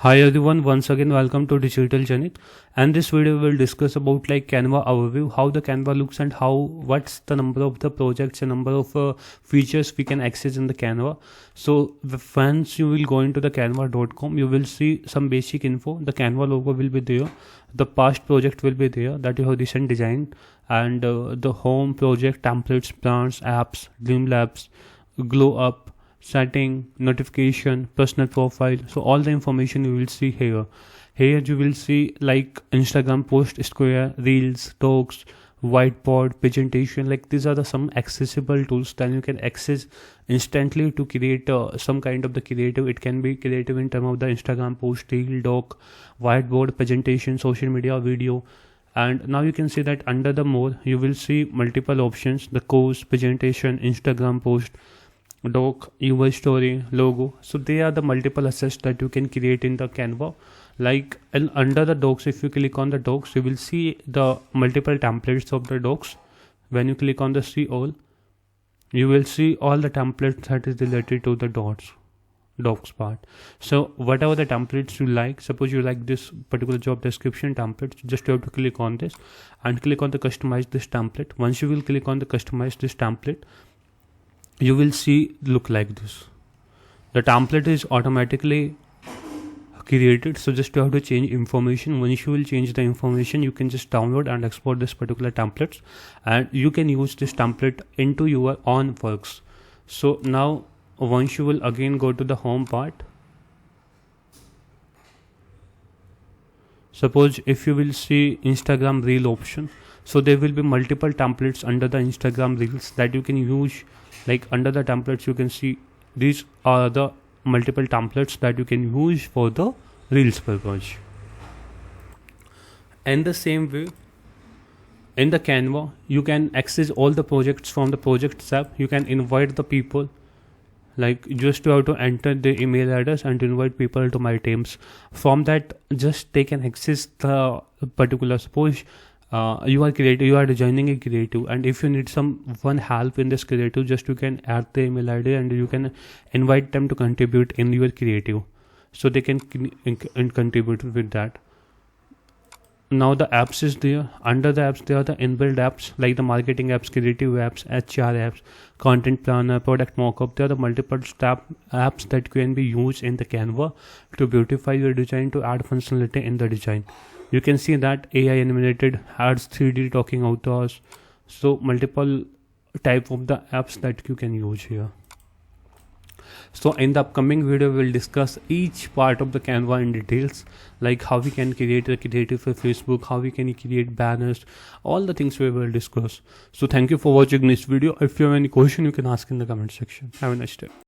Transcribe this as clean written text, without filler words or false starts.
Hi everyone, once again welcome to Digital Journey, and this video will discuss about like Canva overview, how the Canva looks and how what's the number of the projects and number of features we can access in the Canva. So once you will go into the canva.com, you will see some basic info. The Canva logo will be there, the past project will be there that you have recent design, and the home project, templates, plans, apps, dream labs, glow up, setting, notification, personal profile. So all the information you will see here. Here you will see like Instagram post, square, reels, talks, whiteboard, presentation. Like these are the some accessible tools that you can access instantly to create some kind of the creative. It can be creative in terms of the Instagram post, reel, doc, whiteboard, presentation, social media, video. And now you can see that under the more you will see multiple options: the course, presentation, Instagram post, doc, UI story, logo. So they are the multiple assets that you can create in the Canva. Like and under the docs, if you click on the docs, you will see the multiple templates of the docs. When you click on the see all, you will see all the templates that is related to the docs part. So whatever the templates you like, suppose you like this particular job description template, just you have to click on this and click on the customize this template. Once you will click on the customize this template, you will see look like this. The template is automatically created, so just you have to change information. Once you will change the information, you can just download and export this particular templates, and you can use this template into your own works. So now once you will again go to the home part, suppose if you will see Instagram reel option, so there will be multiple templates under the Instagram reels that you can use. Like under the templates you can see these are the multiple templates that you can use for the reels purpose. And the same way in the Canva you can access all the projects from the projects tab. You can invite the people, like just you have to enter the email address and invite people to my teams. From that just they can access the particular, suppose you are creative, you are designing a creative, and if you need someone help in this creative, just you can add the email ID and you can invite them to contribute in your creative, so they can contribute with that. Now the apps is there. Under the apps there are the inbuilt apps like the marketing apps, creative apps, HR apps, content planner, product mockup. There are the multiple apps that can be used in the Canva to beautify your design, to add functionality in the design. You can see that AI animated adds 3D talking avatars. So multiple type of the apps that you can use here. So in the upcoming video we will discuss each part of the Canva in details, like how we can create a creative for Facebook, how we can create banners, all the things we will discuss. So thank you for watching this video. If you have any question you can ask in the comment section. Have a nice day.